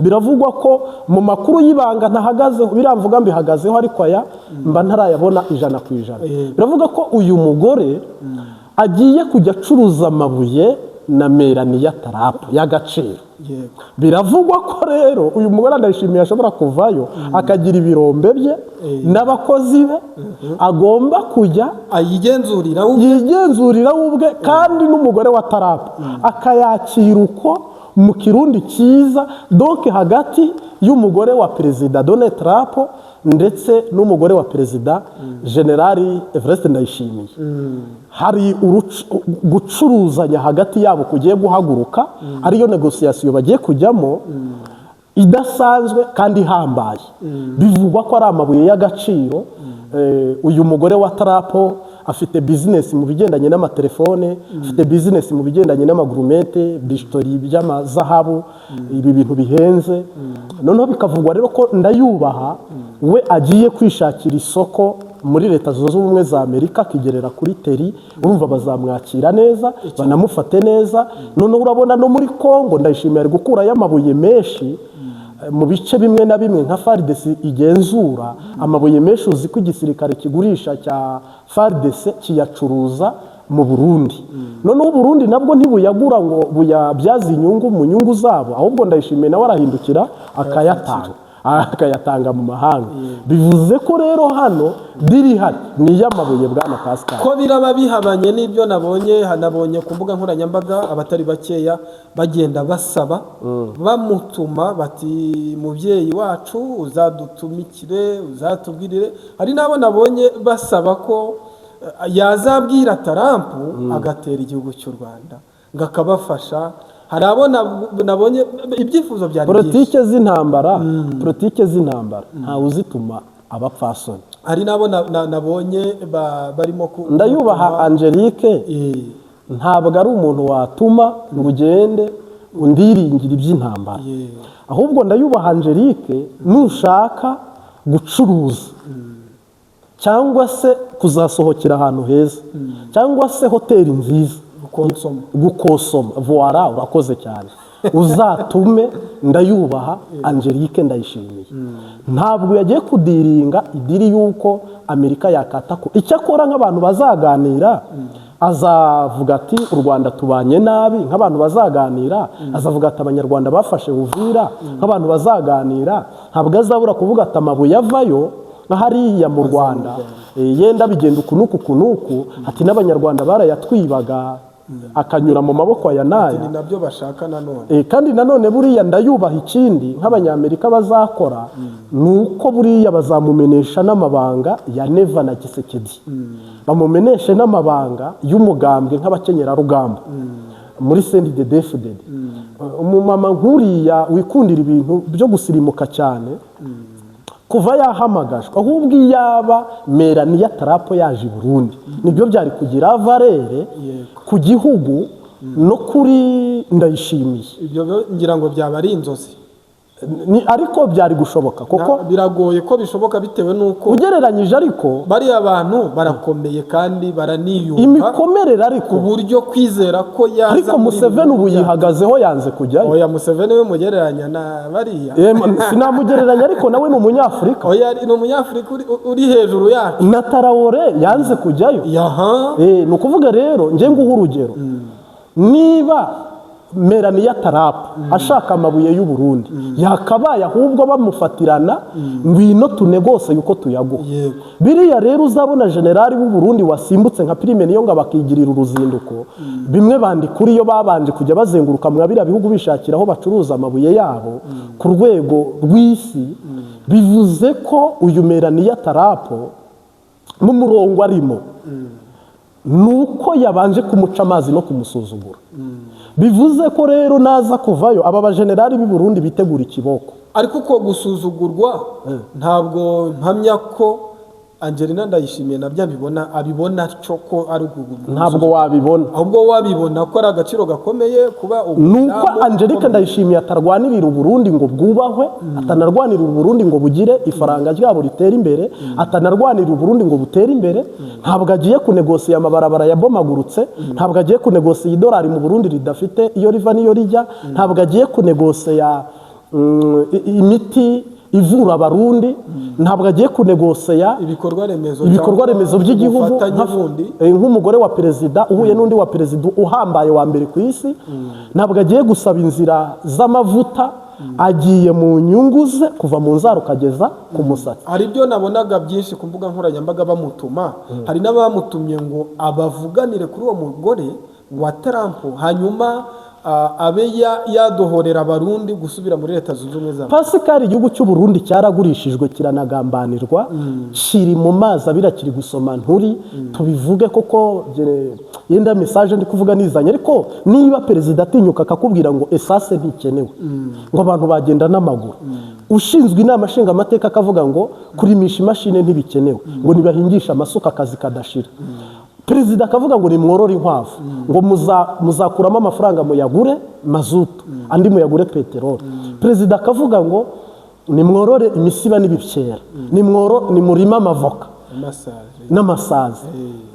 biravugwa ko mu makuru y'ibanga ntahagazeho biramvuga mbihagazeho ariko aya mba ntarayabona 100%. Biravuga ko uyu mugore agiye kujya acuruza amabuye na Melania Trump y'agaciro. Biravugwa ko rero uyu mugore Ndayishimiye ashobora kuvayo akagira ibirombe bye n'abakozi be agomba kujya yigenzurira ubwe kandi n'umugore wa Trump akayakira uko mu kirundi cyiza donc hagati y'umugore wa perezida Donald Trump ndetse n'umugore wa perezida General Evariste Ndayishimiye. Hari gucuruzanya hagati yabo kugiye guhaguruka ariyo negociation bagiye kujyamo idasanzwe kandi hambaye. Bivugwa ko ari amabuye y'agaciro. Uyu mugore wa Trump afite business mu bigendanye n'amatelefone, afite business mu bigendanye n'amagurumete, bijtori by'amazahabu, ibi bintu bihenze. Noneho bikavugwa rero ko Ndayubaha we agiye kwishakira isoko muri Leta Zunze Ubumwe za Amerika kigerera kuri teri, urumva bazamwakira neza banamufate neza. Noneho urabona no muri Kongo Ndayishimiye ari gukura y'amabuye menshi mu bice bimwe na bimwe nka FARDC igenzura amabuye menshi uzi ko igisirikare kigurisha cya FARDC kiyacuruza mu Burundi. Noneho u Burundi nabwo ntibuyagura ngo buyabyaza inyungu mu nyungu zabo, ahubwo Ndayishimiye nawe arahindukira akayatanga mu mahanga. Bivuze ko rero hano diri hari ni y'amabuye bwana Pascal ko biraba bihabanye n'ibyo nabonye ku mbuga nkoranyambaga abatari bakeya bagenda basaba bamutuma bati mubyeyi wacu uzadutumikire uzatubwirire. Hari nabo nabonye basaba ko yazabwira Trump agatera igihugu cy'u Rwanda ngakabafasha. Hari abo nabonye ibyifuzo bya politike z'intambara nta uzituma abapfasoni. Hari nabo nabonye barimo Ndayubaha Angelique ntabwo ari umuntu watuma ngo ugende undiringira iby'intambara, ahubwo Ndayubaha Angelique nushaka gucuruza cyangwa se kuzasohokera ahantu heza cyangwa se hoteli nziza gukonsoma voila urakoze cyane uzatume Ndayubaha Angelique Ndayishimiye. Ntabwo yagiye kudiringa idiri yuko Amerika yakata ko icyakora nk'abantu bazaganira azavuga ati u Rwanda tubanye nabi, nk'abantu bazaganira azavuga ati abanyarwanda bafashe Uvira, nk'abantu bazaganira ntabwo azabura kuvuga ati amabuye avayo hariya mu Rwanda yenda bigenda ukunuku ati n'abanyarwanda barayatwibaga akanyura mu maboko ya nayo. Ni nabyo bashaka nanone. Kandi nanone buriya Ndayubaha ikindi nk'abanyamerika bazakora nuko buriya bazamumenesha n'amabanga ya Neva na Gisekedi, bamumeneshe n'amabanga y'umugambwe nk'abakenyera rugamba muri CNDD-FDD. Umumama nkuriya wikundira ibintu byo gusirimuka cyane kuva yahamagajwe, ahubwo iyaba Melania Trump yaje i Burundi nibyo byari kugira valere ku gihugu no kuri Ndayishimiye. Ibyo ngira ngo byaba ari inzozi ariko byari gushoboka kuko biragoye ko bishoboka bitewe nuko ugereranyije ariko bari abantu barakomeye kandi baraniyumva imikomerera ariko uburyo kwizera ko yaza. Ariko Museveni ubu yihagazeho yanze kujyayo. Oya Museveni we mugereranya na bariya sinamugereranya ariko nawe ni umunyafurika. Oya ni umunyafurika uri hejuru yacu. Na Traoré yanze kujyayo. Ni ukuvuga rero nge nguha urugero niba Melania Trump ashaka amabuye y'u Burundi yakabaye ahubwo bamufatirana ngwino tunegose yuko tuyaguha. Biriya rero uzabona generali w'u Burundi wasimbutse nka Prime niyo ngo bakigirira uruzinduko bimwe bandi kuri yo babanje kujya bazenguruka mu biriya bihugu bishakira aho bacuruza amabuye yabo ku rwego rw'isi. Bivuze ko uyu Melania Trump mu murongo arimo nuko yabanje kumuca amazi no kumusuzugura. Bivuze ko rero naza kuvayo aba bajenerali b'i Burundi bitegura ikiboko. Ariko uko gusuzugurwa ntabwo mpamya ko Angelina Ndayishimiye nabyo abibona cyo ko ari ntabwo wabibona, ahubwo wabibona ko ari agaciro gakomeye kuba nuko Angelique Ndayishimiye atarwanirira u Burundi ngo bwubahwe, atanarwanirira u Burundi ngo bugire ifaranga ryabo ritera imbere, atanarwanirira u Burundi ngo butere imbere. Ntabwo agiye kunegosiya amabarabara yabomagurutse, ntabwo agiye kunegosiya idolari mu Burundi ridafite iyo riva niyo rijya, ntabwo agiye kunegosiya imiti ivura abarundi, ntabwo agiye kunegoseya ibikorwa remezo by'igihugu nk'umugore wa perezida uhuye n'undi wa perezida uhambaye wa mbere ku isi. Ntabwo agiye gusaba inzira z'amavuta, agiye mu nyungu ze kuva mu nzara ukageza ku musatsi. Hari ibyo nabonaga byinshi ku mbuga nkoranyambaga bamutuma, hari n'abamutumye ngo abavuganire kuri uwo mugore wa Trump, hanyuma abe yadohorera abarundi gusubira muri Leta Zunze Ubumwe za Amerika. Pascal, igihugu cy'u Burundi cyaragurishijwe kiranagambanirwa, kiri mu mazi abira, kiri gusoma nturi tubivuge koko yenda message ndi kuvuga nizanye. Ariko niba perezida atinyuka akakubwira ngo esase ntikenewe, ngo abantu bagenda n'amaguru, ushinzwe inama nshinga amateka akavuga ngo kurimisha imashini ntibikenewe, ngo nibahingisha amasuka akazi kadashira, perezida akavuga ngo nimworore inkwavu, ngo muzakuramo amafaranga muyagure mazutu, andi muyagure peteroli. Perezida akavuga ngo nimworore imisiba n'ibikera, nimurima amavoka n'amasazi.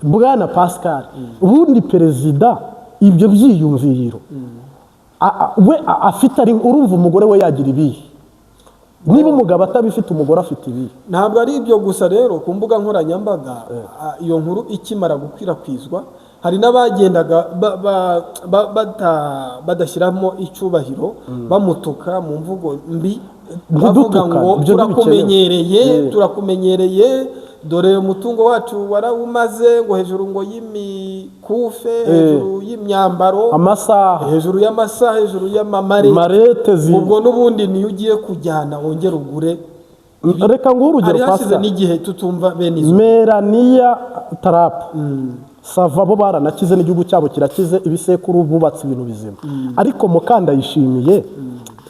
Bwana Pascal, ubundi perezida ibyo byiyumviro we afite, ari urumva umugore we yagira ibihe? Niba umugabo atabifite, umugore afite ibi. Ntabwo ari ibyo gusa rero, ku mbuga nkoranyambaga iyo nkuru ikimara gukwirakwizwa, hari n'abagendaga badashyiramo icyubahiro, bamutuka mu mvugo mbi, bavuga ngo turakumenyereye, dore umutungo wacu warawumaze, ngo hejuru ngo y'imikufe, hejuru y'imyambaro, amasaha, hejuru y'amasaha, hejuru y'amamarete, ubwo n'ubundi niyo ugiye kujyana wongera ugure. Reka nguhe urugero Pascal, n'igihe tutumva bene izo Melania Trump sava bo baranakize, n'igihugu cyabo kirakize, ibisekuru bubatse ibintu bizima. Ariko Mukandayishimiye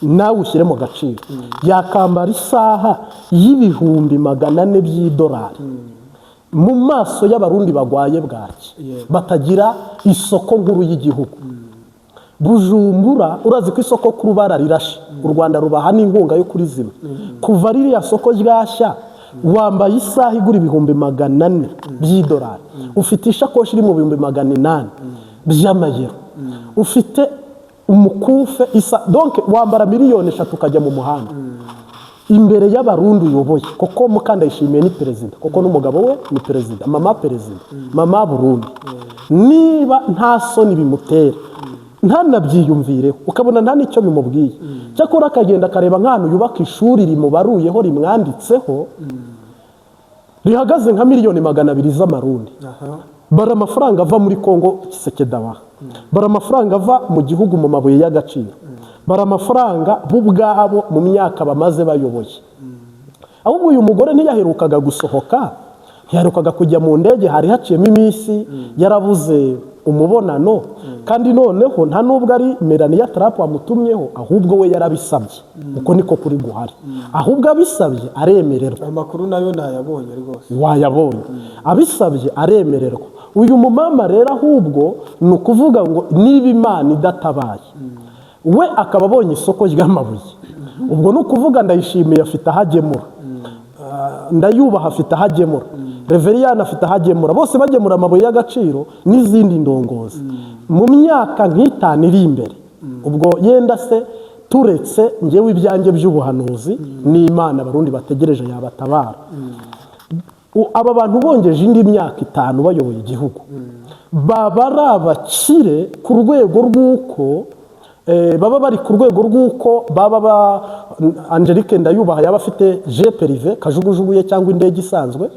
nawe ushyire mu gaciro, yakambara isaha y'ibihumbi 400 by'idolari mu maso y'abarundi bagwaye bwaki, batagira isoko nkuru y'igihugu. Bujumbura, urazi ko isoko kuri bararirashe, u Rwanda rubaha n'inkunga yo kuri zima. Kuva ririya soko ryashya, wambaye isaha igura ibihumbi 400 by'idolari, ufite ishakoshi iri mu bihumbi 800 by'amayero, ufite umukufe isa, donc wambara 3 miliyoni ukajya mu muhanda imbere y'abarundi uyoboye. Koko Mukandayishimiye ni perezida, koko n'umugabo we ni perezida, mama perezida, mama Burundi. Niba nta soni bimutera, ntanabyiyumvireho, ukabona nta nicyo bimubwiye, cyakora akagenda akareba nk'ahantu yubaka ishuri rimubaruyeho rimwanditseho rihagaze nka 200 miliyoni z'amarundi. Bara amafaranga ava muri Kongo Kisekedawa, bara amafaranga ava mu gihugu mu mabuye y'agaciro, bara amafaranga bo ubwabo mu myaka bamaze bayoboye. Ahubwo uyu mugore ntiyaherukaga gusohoka, ntiyaherukaga kujya mu ndege, hari haciyemo iminsi yarabuze umubonano, kandi noneho nta nubwo ari Melania Trump wamutumyeho, ahubwo we yarabisabye. Uko niko kuri guhari, ahubwo abisabye aremererwa. Amakuru nayo nayabonye rwose, wayabonye, abisabye aremererwa. Uyu mumama rero ahubwo ni ukuvuga ngo niba Imana idatabaye, we akaba abonye isoko ry'amabuye, ubwo ni ukuvuga Ndayishimiye afite ahagemura, Ndayubaha afite ahagemura, Reveriyani afite ahagemura, bose bagemura amabuye y'agaciro n'izindi ndongozi. Mu myaka nk'itanu iri imbere, ubwo yenda se turetse ngewe ibyanjye by'ubuhanuzi n'Imana abarundi bategereje yabatabara, aba bantu bongeje indi myaka 5 bayoboye igihugu, baba ari abakire ku rwego rw'uko baba bari ku rwego rw'uko baba Angelique Ndayubaha yaba afite jet privé, kajugujuguye cyangwa indege isanzwe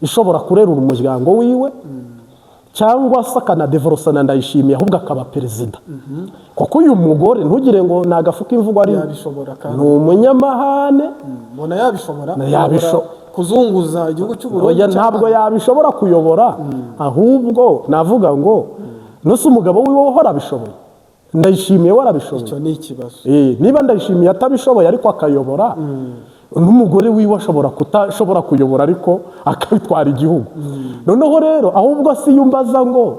ishobora kurera umuryango wiwe, cyangwa se akanadevelosa na Ndayishimiye ahubwo akaba perezida. Kuko uyu mugore ntugire ngo nagafuka imvugo ari ni umunyamahane, mbona yabishobora kuzunguza igihugu cy'u Burundi. Ntabwo yabishobora kuyobora, ahubwo navuga ngo nose umugabo wiwe uhora abishoboye, Ndayishimiye warabishoboye. Icyo ni ikibazo. Niba Ndayishimiye atabishoboye ariko akayobora, n'umugore wiwe ashobora kutashobora kuyobora ariko akabitwara igihugu. Noneho rero ahubwo si yumbaza ngo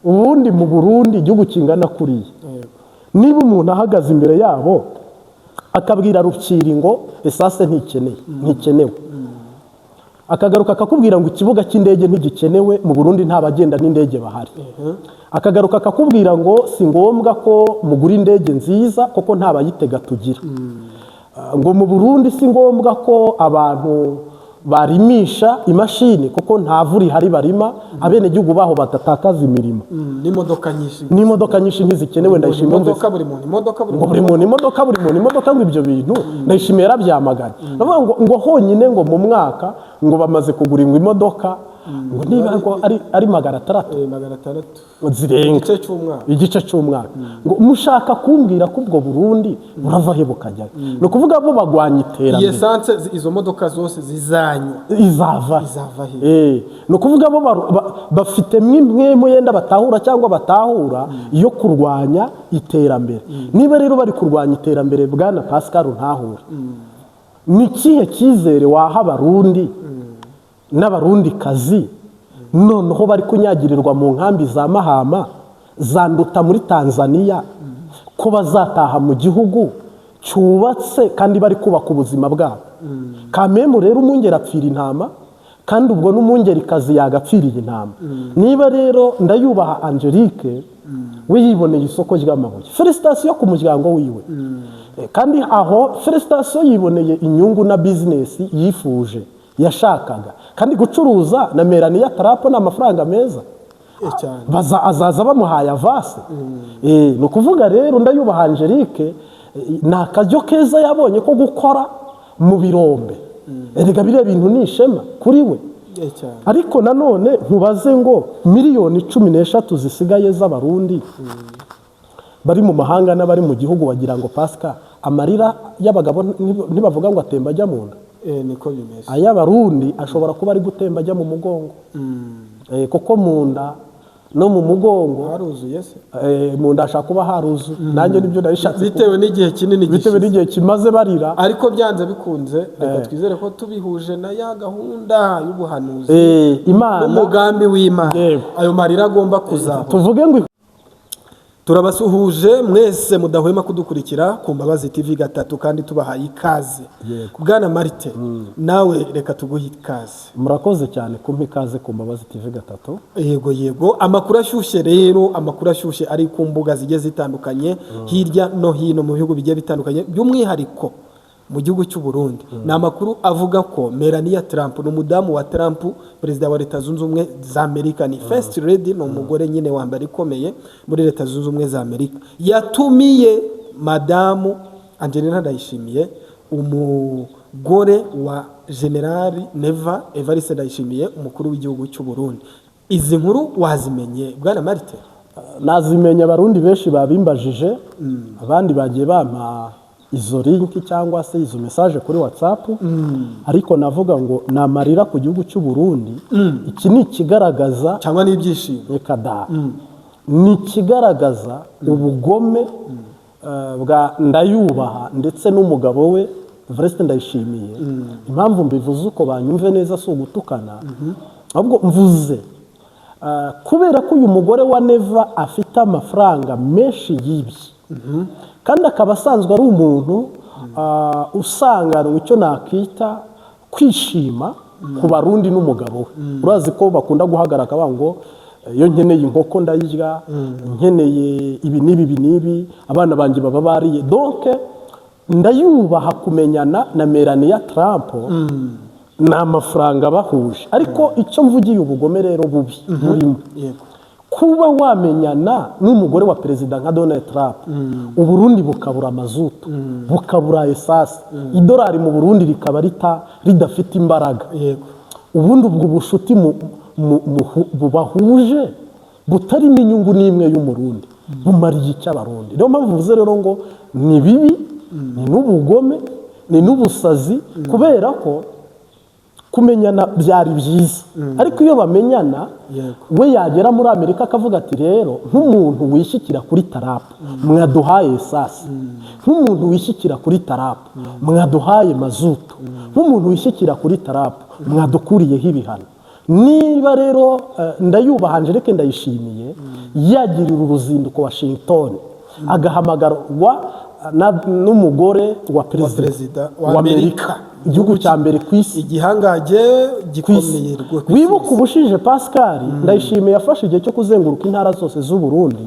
ubundi mu Burundi igihugu kingana kuriye, niba umuntu ahagaze imbere yabo akabwira Rukiri ngo esase ntikenewe, akagaruka akakubwira ngo ikibuga cy'indege ntigikenewe mu Burundi, nta bagenda n'indege bahari. Akagaruka akakubwira ngo si ngombwa ko mugura indege nziza kuko nta bayitega tugira. Ngo mu Burundi si ngombwa ko abantu barimisha imashini kuko nta vura ihari barima, abenegihugu baho batatakaza imirimo. N'imodoka nyinshi ntizikenewe. Ndayishimiye imodoka buri muntu ngo ibyo bintu Ndayishimiye yarabyamaganye. Ngo honyine ngo mu mwaka ngo bamaze kugura imodoka ngo niba ari 600 zirenga igice cy'umwaka. Ngo mushaka kumbwira ko ubwo Burundi burava he bukajya? Ni ukuvuga bo bagwanya iterambere. Yesanse izo modoka zose izava he? Ni ukuvuga bo bafite mwimwe yenda batahura cyangwa batahura iyo kurwanya iterambere. Niba rero bari kurwanya iterambere, bwana Pascal ntahura, ni kihe cyizere waha Abarundi n'Abarundi kazi noneho bari kunyagirirwa mu nkambi za Mahama, za Nduta muri Tanzania, ko bazataha mu gihugu cyubatse kandi bari kubaka ubuzima bwabo? Kamemu rero umwungeri apfira intama, kandi ubwo n'umwungeri kazi yagapfiriye intama. Niba rero Ndayubaha Angelique we yiboneye isoko ry'amabuye, felicitation ku muryango wiwe, kandi aho felicitation yiboneye inyungu na business yifuje yashakaga, kandi gucuruza na Melania Trump n'amafaranga meza azaza bamuhaye avase. Ni ukuvuga rero Ndayubaha Angelique nta kajyo keza yabonye ko gukora mu birombe. Erega biriya bintu ni ishema kuri we. Ariko nanone nkubaze ngo miliyoni 13 zisigaye z'Abarundi bari mu mahanga n'abari mu gihugu, wagira ngo Pascal amarira y'abagabo ntibavuga ngo atemba ajya mu nda? Niko bimeze. Ay'Abarundi ashobora kuba ari gutemba ajya mu mugongo. Kuko mu nda no mu mugongo haruzuye se. Mu nda ashaka kuba haruzu. Nanjye nibyo narishatse bitewe n'igihe kinini bitewe n'igihe kimaze barira. Ariko byanze bikunze reka twizere ko tubihuje na ya gahunda y'ubuhanuzi Imana n'umugambi w'Imana, ayo marira agomba kuzaba. Tuvuge ngo turabasuhuje mwese mudahwema kudukurikira ku Mbabazi TV gatatu, kandi tubahaye ikaze. Bwana Martin, nawe reka tuguhe ikaze. Murakoze cyane kumpa ikaze ku Mbabazi TV gatatu. Yego amakuru ashyushye rero, amakuru ashyushye ari ku mbuga zigiye zitandukanye hirya no hino mu bihugu bigiye bitandukanye, by'umwihariko mu gihugu cy'u Burundi. Ni amakuru avuga ko Melania Trump, n'umudamu wa Trump, perezida wa Leta Zunze Ubumwe za Amerika, ni first lady, ni umugore nyine wa mbere ikomeye muri Leta Zunze Ubumwe za Amerika, yatumiye madamu Angelina Ndayishimiye, umugore wa Generali Neva Evariste Ndayishimiye, umukuru w'igihugu cy'u Burundi. Izi nkuru wazimenye bwana Martin? Nazimenye, Abarundi benshi babimbajije, abandi bagiye bampa izo link cyangwa se izo message kuri WhatsApp. Ariko navuga ngo namarira ku gihugu cy'u Burundi. Iki ni kigaragaza cyangwa n'ibyishimo, reka da, ni kigaragaza ubugome bwa Ndayubaha ndetse n'umugabo we Evariste Ndayishimiye. Impamvu mbivuze uko banyumve neza si ugutukana, ahubwo mvuze kubera ko uyu mugore wa Neva afite amafaranga menshi yibye, kandi akaba asanzwe ari umuntu usanganwe icyo nakita kwishima ku Barundi n'umugabo we. Urazi ko bakunda guhagaraka ngo iyo nkeneye inkoko ndayirya, nkeneye ibi n'ibi abana banjye baba bariye. Donc Ndayubaha kumenyana na Melania Trump n'amafaranga bahuje. Ariko icyo mvugiye ubugome rero bubi burimo, kuba wamenyana n'umugore wa perezida nka Donald Trump, Uburundi bukabura amazutu, bukabura esase, idolari mu Burundi rikaba ridafite imbaraga. Ubundi ubwo bushuti bubahuje butarimo inyungu n'imwe y'Umurundi bumariye icyo Abarundi. Niyo mpamvu mvuze rero ngo ni bibi, ni n'ubugome, ni n'ubusazi, kubera ko kumenyana byari byiza. Ariko iyo bamenyana, we yagera muri Amerika akavuga ati rero nk'umuntu wishyikira kuri Trump mwaduhaye esase, nk'umuntu wishyikira kuri Trump mwaduhaye mazutu, nk'umuntu wishyikira kuri Trump mwadukuriyeho ibihano. Niba rero Ndayubaha Angelique Ndayishimiye yagirira uruzinduko Washington, agahamagarwa n'umugore wa perezida wa Amerika, igihugu cya mbere ku isi, igihangaje gikomeye rwose. wibuka ubushize Pascal Ndayishimiye yafashe igihe cyo kuzenguruka intara zose z'u Burundi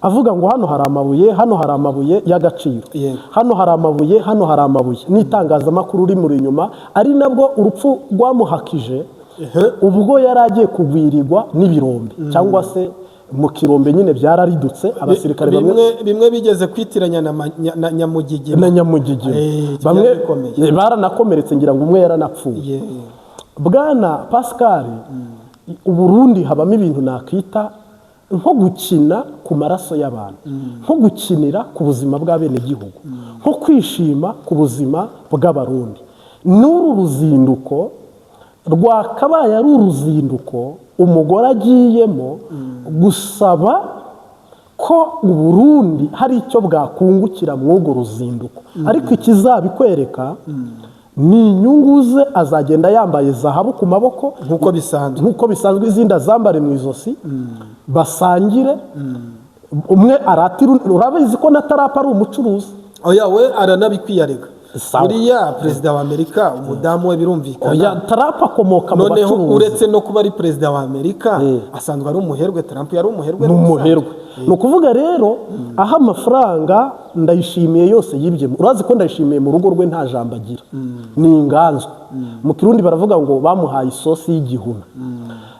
avuga ngo hano hari amabuye, hano hari amabuye y'agaciro, hano hari amabuye, hano hari amabuye, n'itangazamakuru rimuri inyuma, ari nabwo urupfu rwamuhakije ubwo yari agiye kugwirirwa n'ibirombe cyangwa se mu kirombe nyine byararidutse, abasirikare bimwe bigeze kwitiranya na Nyamugigima bamwe baranakomeretse, ngira ngo umwe yaranapfuye. Bwana Pascal, Uburundi habamo ibintu nakita nko gukina ku maraso y'abantu, nko gukinira ku buzima bw'abenegihugu, nko kwishima ku buzima bw'abarundi. N'uru ruzinduko rwakabaye ari uruzinduko umugore agiyemo gusaba ko Uburundi hari icyo bwakungukira muri urwo ruzinduko, ariko ikizabikwereka ni inyungu ze. Azagenda yambaye zahabu ku maboko nk'uko bisanzwe, izindi azambare mu izosi, basangire, umwe aratira, urabizi ko na Trump ari umucuruzi. Oya, we aranabikwiyarega. Buriya perezida wa Amerika umudamu we birumvikana. Trump akomoka mu bacuruzi. Noneho uretse no kuba ari perezida wa Amerika asanzwe ari umuherwe. Trump yari umuherwe. Ni ukuvuga rero aho amafaranga Ndayishimiye yose yibye, urazi ko Ndayishimiye mu rugo rwe nta jambo agira, ni inganzwa. Mu Kirundi baravuga ngo bamuhaye isosi y'igihuna.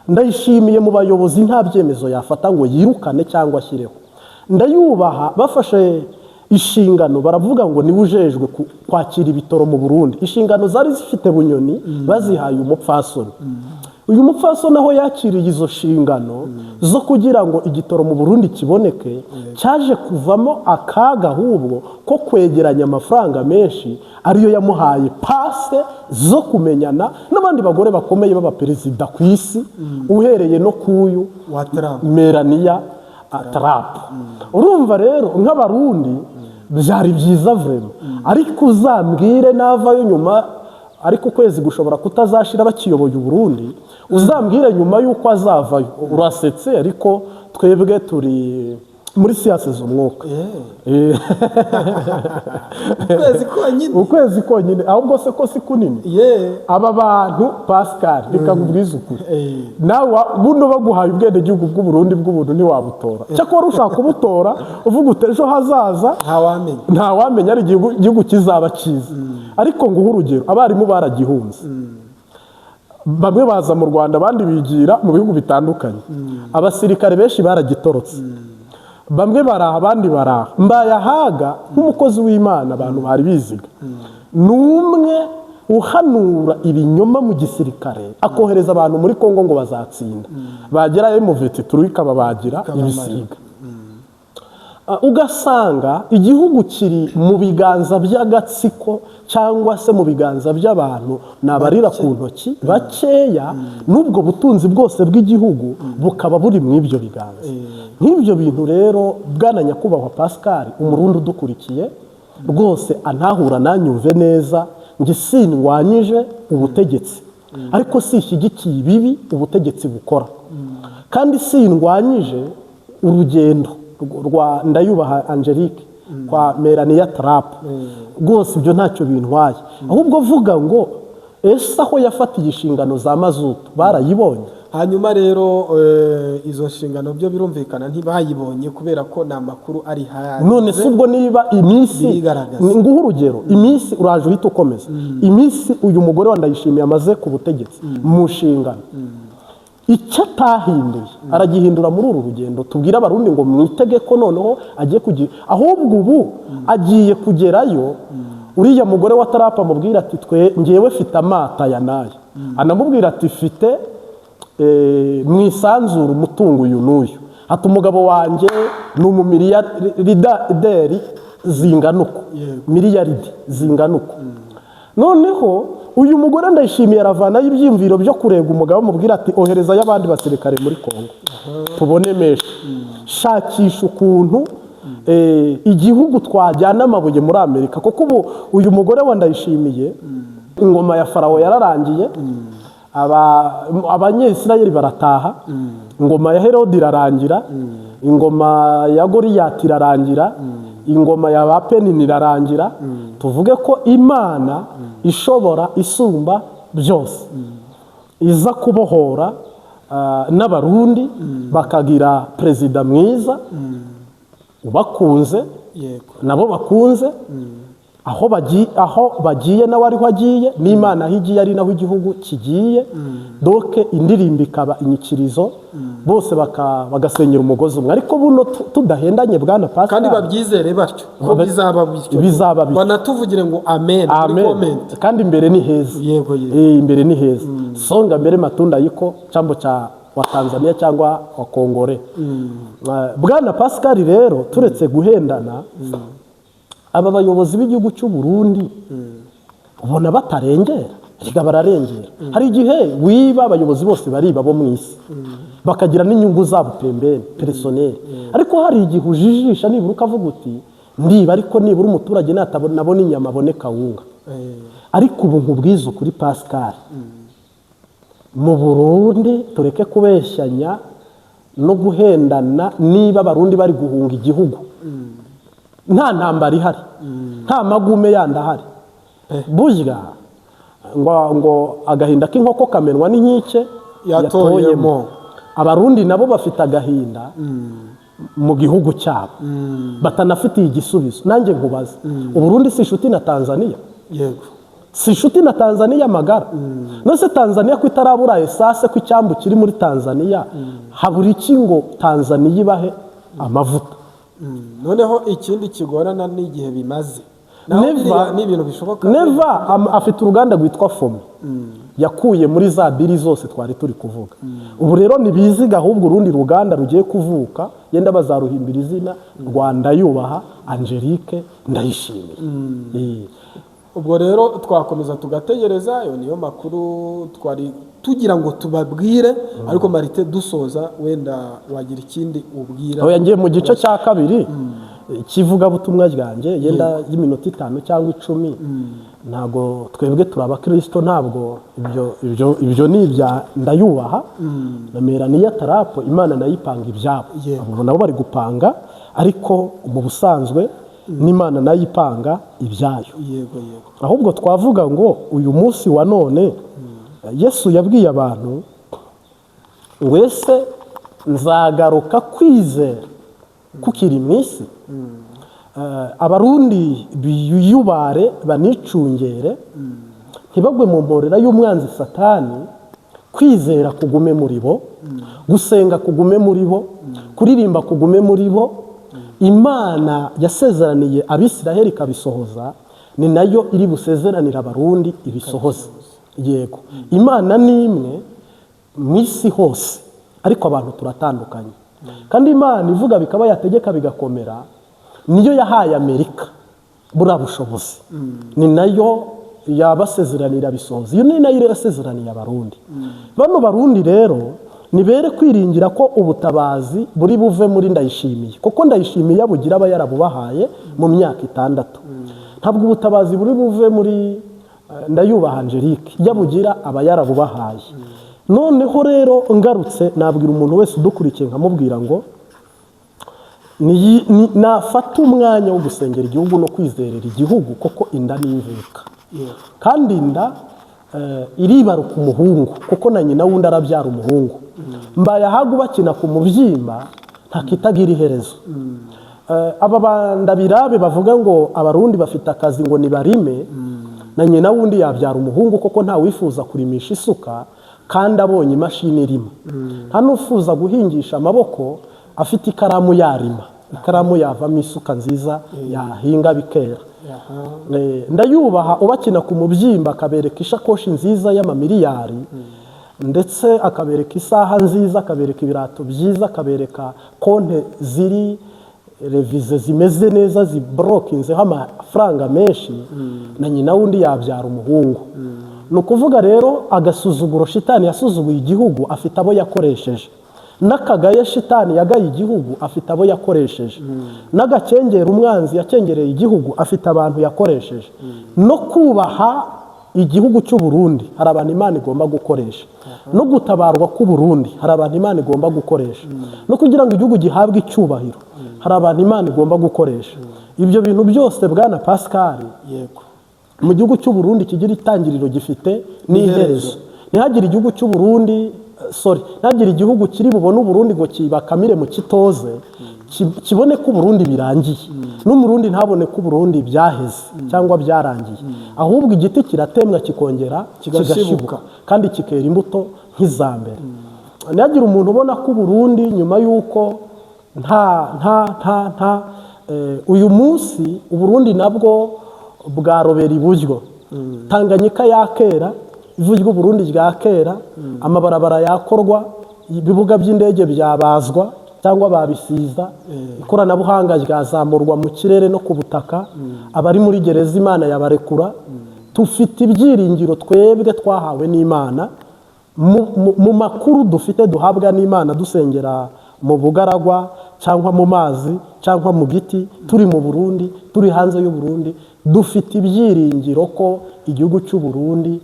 Ndayishimiye mu bayobozi nta byemezo yafata ngo yirukane cyangwa ashyireho. Ndayubaha, bafashe inshingano baravuga ngo niwe ujejwe kwakira ibitoro mu Burundi. Inshingano zari zifite Bunyoni bazihaye umupfasoni. Uyu mupfasoni aho yakiriye izo nshingano zo kugira ngo igitoro mu Burundi kiboneke, cyaje kuvamo akaga ahubwo ko kwegeranya amafaranga menshi, ariyo yamuhaye pase zo kumenyana n'abandi bagore bakomeye b'abaperezida ku isi, uhereye no kuyu wa Trump, Melania Trump. Urumva rero nk'abarundi byari byiza vrema, ariko uzambwire navayo nyuma, ariko ukwezi gushobora kutazashira bakiyoboye Uburundi, uzambwire nyuma yuko azavayo. Urasetse, ariko twebwe turi muri siyanse z'umwuka. Ukwezi konyine ahubwo se ko si kunini. Aba bantu Pascal bikagubwiza ukuri, nawe buno baguhaye ubwenegihugu bw'Uburundi bw'ubuntu ntiwabutora. Cyakora ushaka kubutora uvuga ute ejo hazaza ntawamenya ari igihugu kizaba cyiza. Ariko nguha urugero, abarimu baragihunze, bamwe baza mu Rwanda, abandi bigira mu bihugu bitandukanye. Abasirikare benshi baragitorotse, bamwe baraha abandi baraha. Mbayahaga nk'umukozi w'Imana abantu bari biziga, n'umwe uhanura ibinyoma mu gisirikare, akohereza abantu muri Kongo ngo bazatsinda, bagerayo muvete turikaba bagira ibisiga. Ugasanga igihugu kiri mu biganza by'agatsiko cyangwa se mu biganza by'abantu nabarira ku ntoki bakeya, n'ubwo butunzi bwose bw'igihugu bukaba buri mu ibyo biganza. Nk'ibyo bintu rero Bwana Nyakubahwa Pascal, Umurundi udukurikiye rwose antahura nanyumve neza, nge sindwanyije ubutegetsi, ariko sishyigikiye ibibi ubutegetsi bukora, kandi sindwanyije urugendo rwa Ndayubaha Angelique kwa Melania Trump. Rwose ibyo ntacyo bintwaye, ahubwo vuga ngo ese aho yafatiye inshingano za mazutu barayibonye. Hanyuma rero izo nshingano byo birumvikana ntibayibonye kubera ko nta makuru ari hanze. None se ubwo niba iminsi, nguha urugero, iminsi uraje uhita ukomeza, iminsi uyu mugore wa Ndayishimiye amaze ku butegetsi mu nshingano, icyo atahinduye aragihindura muri uru rugendo. Tubwire abarundi ngo mwitege ko noneho agiye kugira, ahubwo ubu agiye kugerayo. Uriya mugore wa Trump amubwira ati ngewe fite amata ya nayo, anamubwira ati fite mwisanzura umutungo uyu n'uyu, ati umugabo wanjye ni umumiliyarderi zinganuko, miliyaridi zinganuko. Noneho uyu mugore Ndayishimiye aravanayo ibyiyumviro byo kurega umugabo, amubwira ati oherezayo abandi basirikare muri Kongo tubone mesha, shakisha ukuntu igihugu twajyana amabuye muri Amerika. Kuko ubu uyu mugore wa Ndayishimiye, ingoma ya Farawo yararangiye, Abanyesirayeli barataha, ingoma ya Herode irarangira, ingoma ya Goliyati irarangira, ingoma ya ba Penini irarangira, tuvuge ko Imana ishobora isumba byose iza kubohora n'abarundi bakagira perezida mwiza ubakunze, nabo bakunze, aho bagiye nawe ariho agiye, n'Imana aho igiye ari naho igihugu kigiye, doke indirimbo ikaba inyikirizo, bose bagasenyera umugozi umwe. Ariko buno tudahendanye Bwana Pascal, kandi babyizere batyo ko bizaba bityo, banatuvugire ngo amen muri comment. Kandi imbere ni heza, yego imbere ni heza. Songa mbere matunda yiko chambo cha wa Tanzania cyangwa wa Kongore. Bwana Pascal rero turetse guhendana, aba bayobozi b'igihugu cy'u Burundi ubona batarengera, bararengera. Hari igihe wiba abayobozi bose bariba bo mu isi bakagira n'inyungu zabo pembeni personnel, ariko hari igihe ujijisha nibura ukavuga uti ndiba, ariko nibura umuturage nabona inyama abone kawunga. Ariko ubu nkubwiza kuri Pascal, mu Burundi tureke kubeshyanya no guhendana. Niba abarundi bari guhunga igihugu, nta ntambara ihari, nta magume yandi ahari, burya ngo agahinda k'inkoko kamenwa n'inkike yatoyemo. Abarundi nabo bafite agahinda mu gihugu cyabo, batanafitiye igisubizo. Nanjye nkubaza, Uburundi si inshuti na Tanzania? Yego, si inshuti na Tanzania magara. Nose Tanzania ko itarabura esase ko icyambu kiri muri Tanzania, habura iki ngo Tanzania ibahe amavuta? Noneho ikindi kigorana n'igihe bimaze, n'ibintu bishoboka. Neva afite uruganda rwitwa Fomi, yakuye muri za biri zose twari turi kuvuga. Ubu rero nibiziga ahubwo urundi ruganda rugiye kuvuka, yenda bazaruhimbira izina Rwanda Yubaha Angelique Ndayishimiye. Ubwo rero twakomeza tugategereza, ayo niyo makuru twari tugira ngo tubabwire. Ariko Marite, dusoza wenda wagira ikindi ubwira? Oya, ngiye mu gice cya kabiri kivuga butumwa ryanjye, yenda y'iminota 5 cyangwa 10. Ntago twebwe turaba Kristo, ntabwo ibyo ni ibya Ndayubaha na Melania Tarapo. Imana nayipanga ibyabo, abo nabo bari gupanga, ariko mu busanzwe n'Imana nayipanga ibyayo. Yego. Ahubwo twavuga ngo uyu munsi wa none Yesu yabwiye abantu, wese nzagaruka kwizera kukiri mu isi. Abarundi biyubare banicungere, ntibagwe mu mporera y'umwanzi Satani. Kwizera kugume muri bo, gusenga kugume muri bo, kuririmba kugume muri bo. Imana yasezeraniye Abisiraheli kabisohoza, ni nayo iri busezeranira abarundi ibisohoza. Yego, Imana ni imwe mu isi hose, ariko abantu turatandukanye. Kandi Imana ivuga bikaba, yategeka bigakomera, niyo yahaye Amerika buriya bushobozi, ni nayo yabasezeranira bisohoza. Iyo ni nayo yasezeraniye abarundi. Bano barundi rero nibere kwiringira ko ubutabazi buri buve muri Ndayishimiye, kuko Ndayishimiye yabugira aba yarabubahaye mu myaka 6. Ntabwo ubutabazi buri buve muri Ndayubaha Angelique, yabugira aba yarabubahaye. Noneho rero ngarutse nabwira umuntu wese udukurikiye nkamubwira ngo nafata umwanya wo gusengera igihugu no kwizerera igihugu, koko inda n'imvuka. Kandi inda iribaruka umuhungu, kuko na nyina wundi arabyara umuhungu. Mbaye ahagu bakina ku mubyimba ntakitagira iherezo. Aba bandabirabe bavuga ngo abarundi bafite akazi ngo nibarime, na nyina wundi yabyara umuhungu, koko nta wifuza kurimisha isuka kandi abonye imashini irima. Nta nufuza guhingisha amaboko afite ikaramu yarima, ikaramu yavamo isuka nziza yahinga bikera. Ndayubaha ubakina ku mubyimba akabereka ishakoshi nziza y'amamiliyari, ndetse akabereka isaha nziza, akabereka ibirato byiza, akabereka konte ziri revize zimeze neza, zibrokinzeho amafaranga menshi, na nyina wundi yabyara umuhungu. Ni ukuvuga rero agasuzuguro Shitani yasuzuguye igihugu afite abo yakoresheje, n'akagaye Shitani yagaye igihugu afite abo yakoresheje, n'agakengera umwanzi yakengereye igihugu afite abantu yakoresheje. No kubaha igihugu cy'u Burundi hari abantu Imana igomba gukoresha, no gutabarwa k'u Burundi hari abantu Imana igomba gukoresha, no kugira ngo igihugu gihabwe icyubahiro hari abantu Imana igomba gukoresha. ibyo bintu byose bwana Pascal yego mu gihugu cy'u Burundi kigira itangiriro gifite n'iherezo. Ntihagire igihugu cy'u Burundi ntihagire igihugu kiri bubone u Burundi ngo kibakamire mu kitoze kibone ko u Burundi birangiye, n'umurundi ntabone ko u Burundi byaheze cyangwa byarangiye, ahubwo igiti kiratemwa kikongera kigashibuka kandi kikera imbuto nk'izambere. Ntihagire umuntu ubona ko u Burundi nyuma y'uko uyu munsi u Burundi nabwo bwarobera iburyo, Tanganyika yakera, ivu ry'u Burundi ryakera, amabarabara yakorwa, ibibuga by'indege byabazwa cyangwa babisiza, ikoranabuhanga ryazamurwa mu kirere no ku butaka, abari muri gereza Imana yabarekura. Tufite ibyiringiro twebwe twahawe n'Imana mu makuru dufite duhabwa n'Imana dusengera mu bugaragwa cyangwa mu mazi cyangwa mu giti, turi mu Burundi, turi hanze y'u Burundi, dufite ibyiringiro ko igihugu cy'u Burundi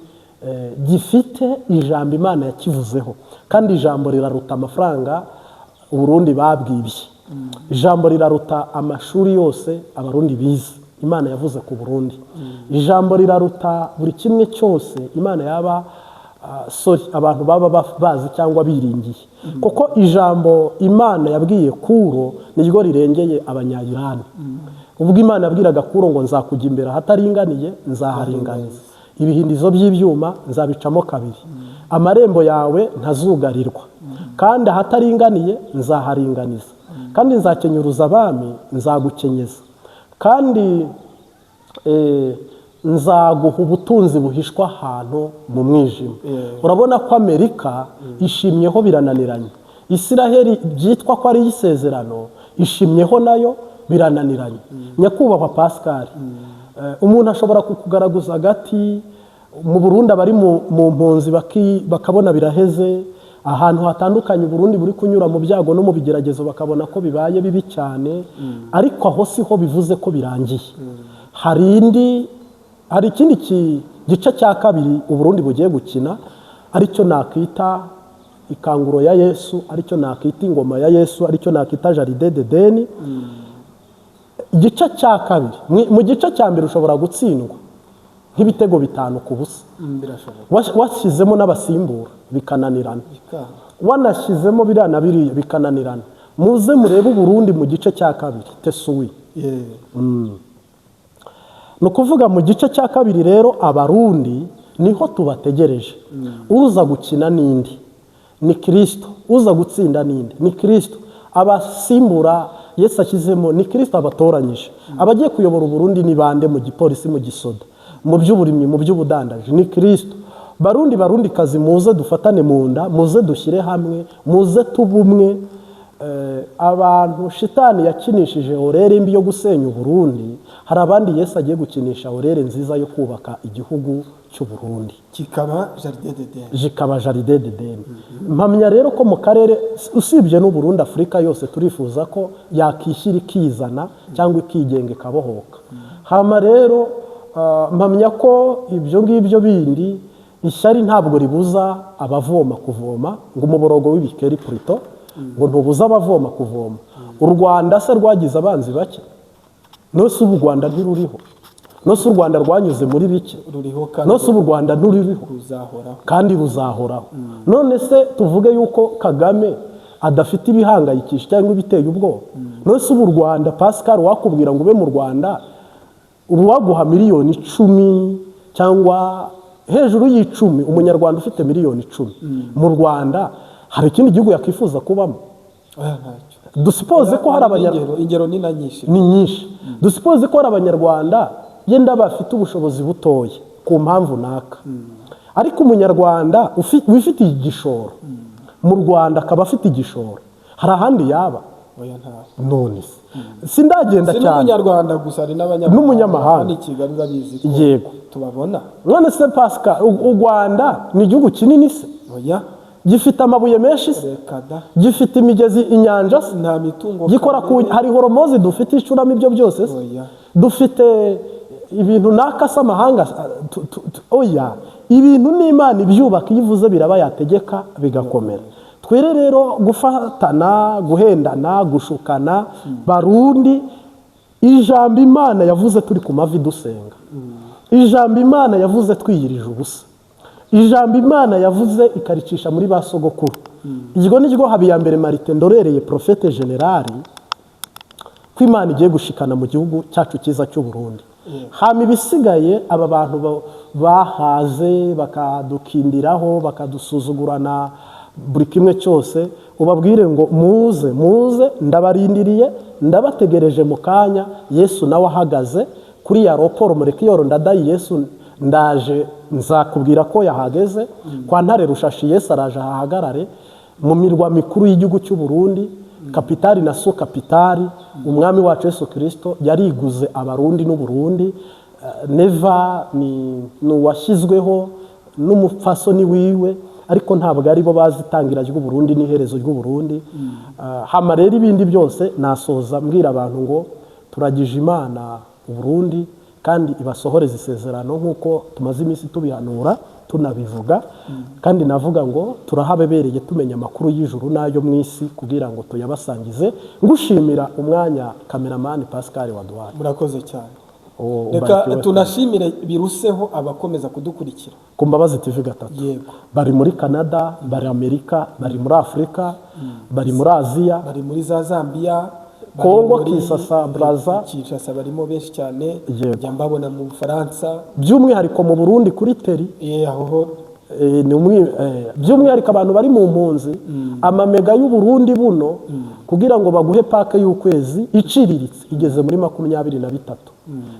gifite ijambo Imana yakivuzeho, kandi ijambo riraruta amafaranga u Burundi babwibye, ijambo riraruta amashuri yose abarundi bize Imana yavuze ku Burundi, ijambo riraruta buri kimwe cyose Imana yaba abantu baba bazi cyangwa biringiye, kuko ijambo Imana yabwiye Kuro niryo rirengeye abanyayirani. Ubwo Imana yabwiraga Kuro ngo nzakujya imbere ahataringaniye nzaharinganiza, ibihindizo by'ibyuma nzabicamo kabiri, amarembo yawe ntazugarirwa, kandi ahataringaniye nzaharinganiza, kandi nzakenyuruza abami nzagukenyeza, kandi nzaguha ubutunzi buhishwa ahantu mu mwijima. Urabona ko Amerika ishimyeho birananiranye, Isiraheli byitwa ko ari isezerano ishimyeho nayo birananiranye. Nyakubahwa Pascal, umuntu ashobora kukugaragaza agati mu Burundi abari mu mpunzi bakabona biraheze, ahantu hatandukanye Burundi buri kunyura mu byago no mu bigeragezo bakabona ko bibaye bibi cyane, ariko aho siho bivuze ko birangiye. Hari ikindi gice cya kabiri u Burundi bugiye gukina, aricyo nakita ikanguro ya Yesu, aricyo nakita ingoma ya Yesu, aricyo nakita Jardin d'Eden. Igice cya kabiri, mu gice cya mbere ushobora gutsindwa nk'ibitego 5-0, washyizemo n'abasimbura bikananirana, wanashyizemo biriya na biriya bikananirana. Muze murebe u Burundi mu gice cya kabiri tesuwi. Ni ukuvuga mu gice cya kabiri rero abarundi niho tubategereje. Uza gukina n'indi ni Kristo, uza gutsinda n'indi ni Kristo, abasimbura Yesu ashyizemo ni Kristo abatoranyije. Abagiye kuyobora u Burundi ni bande? Mu gipolisi, mu gisoda, mu by'uburimyi, mu by'ubudandaji ni Kristo. Barundi kazi, muze dufatane mu nda, muze dushyire hamwe, muze tubumwe. Abantu shitani yakinishije orere mbi yo gusenya u Burundi, hari abandi Yesu agiye gukinisha orere nziza yo kubaka igihugu cy'u Burundi, kikaba Jardin d'Eden. Mpamya rero ko mu karere usibye n'u Burundi, Afurika yose turifuza ko yakishyira ikizana cyangwa ikigenga ikabohoka. Hama rero mpamya ko ibyo ngibyo bindi ishyari ntabwo ribuza abavoma kuvoma, ngo umuborogo w'ibikeri Pluto ngo ntubuza abavoma kuvoma. U Rwanda se rwagize abanzi bake? Nose ubu Rwanda ntiruriho? Nose u Rwanda rwanyuze muri bike? Nose ubu Rwanda ntururiho kandi ruzahoraho. None se tuvuge yuko Kagame adafite ibihangayikisha cyangwa ibiteye ubwoba? Nose ubu Rwanda, Pascal, wakubwira ngo ube mu Rwanda ubu waguha miliyoni 10 cyangwa hejuru y'10, umunyarwanda ufite miliyoni 10 mu Rwanda, hari ikindi gihugu yakwifuza kubamo? Dusipoze ko hari abanyarwanda, ingero ni nyinshi, dusipoze ko hari abanyarwanda yenda bafite ubushobozi butoye ku mpamvu naka, ariko umunyarwanda wifitiye igishoro mu Rwanda akaba afite igishoro, hari ahandi yaba? None sindagenda cyane, n'umunyarwanda gusa ari n'umunyamahanga ni Kigali babizi ko yego tubabona. None se Pascal, u Rwanda ni igihugu kinini se? Oya, gifite amabuye menshi se? Gifite imigezi, inyanja se? Nta mitungo gikora hari horomozi dufite icuramo ibyo byose se? Oya. Dufite ibintu nakasa amahanga? Oya, ibintu n'Imana ibyubaka ivuze biraba yategeka bigakomera. Twere rero gufatana, guhendana, gushukana, Barundi ijambo Imana yavuze turi ku mavi dusenga, ijambo Imana yavuze twiyirije ubusa, ijambo Imana yavuze ikaricisha muri ba sogokuru. Iryo ni ryo Habiyambere Martin ndorereye Profete Generali ko Imana igiye gushikana mu gihugu cyacu cyiza cy'u Burundi. Hama ibisigaye aba bantu bahaze bakadukindiraho bakadusuzugurana buri kimwe cyose, ubabwire ngo muze ndabarindiriye, ndabategereje mu kanya. Yesu nawe ahagaze kuri ya roporo Murekiyoro Ndadaye, Yesu ndaje nzakubwira ko yahageze. Kwa Ntare Rushashi Yesu araje ahagarare mu mirwa mikuru y'igihugu cy'u Burundi, kapitali na so kapitali. Umwami wacu Yesu Kristo yariguze abarundi n'u Burundi. Neva ni uwashyizweho n'umupfasoni wiwe, ariko ntabwo ari bo bazitangira ry'u Burundi n'iherezo ry'u Burundi. Hama rero ibindi byose nasoza mbwira abantu ngo turagije Imana u Burundi kandi ibasohoreze isezerano nk'uko tumaze iminsi tubihanura tunabivuga. Kandi navuga ngo turahabebereye tumenya amakuru y'ijuru n'ayo mu isi kugira ngo tuyabasangize. Ngushimira umwanya kameramani Pascal waduhaye. Murakoze cyane. Reka tunashimire biruseho abakomeza kudukurikira ku Mbabazi TV 3. Yego. Bari muri Canada, bari Amerika, bari muri Afrika, bari muri Aziya, bari muri za Zambia, Kongo, Kinshasa, Braza. Kinshasa barimo benshi cyane. Yego. Mbabona mu Bufaransa, by'umwihariko mu Burundi kuri Teri. aho by'umwihariko abantu bari mu mpunzi, amamega y'u Burundi buno kugira ngo baguhe pake y'ukwezi iciriritse igeze muri 23.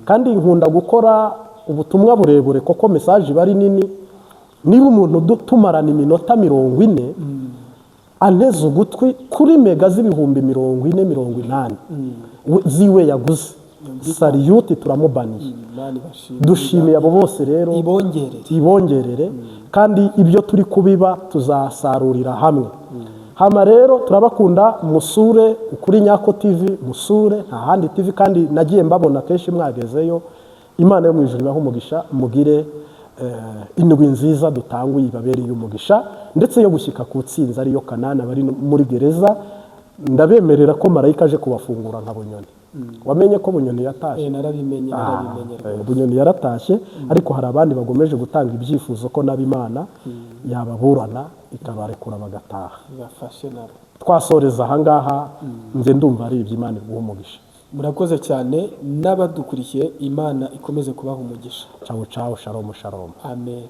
Kandi nkunda gukora ubutumwa burebure koko message bari nini. Niba umuntu tumarana iminota 40 anteze ugutwi kuri mega z'ibihumbi 40-80 ziwe yaguze, salute turamubaniye. Dushimiye abo bose rero, ibongerere kandi ibyo turi kubiba tuzasarurira hamwe. Hama rero turabakunda, musure kuri Nyako TV, musure nta handi TV, kandi nagiye mbabona kenshi mwagezeyo. Imana yo mu ijuru ibahe umugisha, mugire indwi nziza dutanguye ibabereye umugisha, ndetse yo gushyika ku tsinzi ariyo Kanana bari muri gereza. Ndabemerera ko marayika aje kubafungura nka Bunyoni. Wamenye ko Bunyoni yatashye? Narabimenye. Bunyoni yaratashye, ariko hari abandi bagomeje gutanga ibyifuzo ko n'abimana yababurana ikabarekura bagataha. Twasoreza ahangaha, nze ndumva ari iby'Imana iguha umugisha. Murakoze cyane n'abadukurikiye, Imana ikomeze kubaha umugisha. Ciao, shalom. Amen.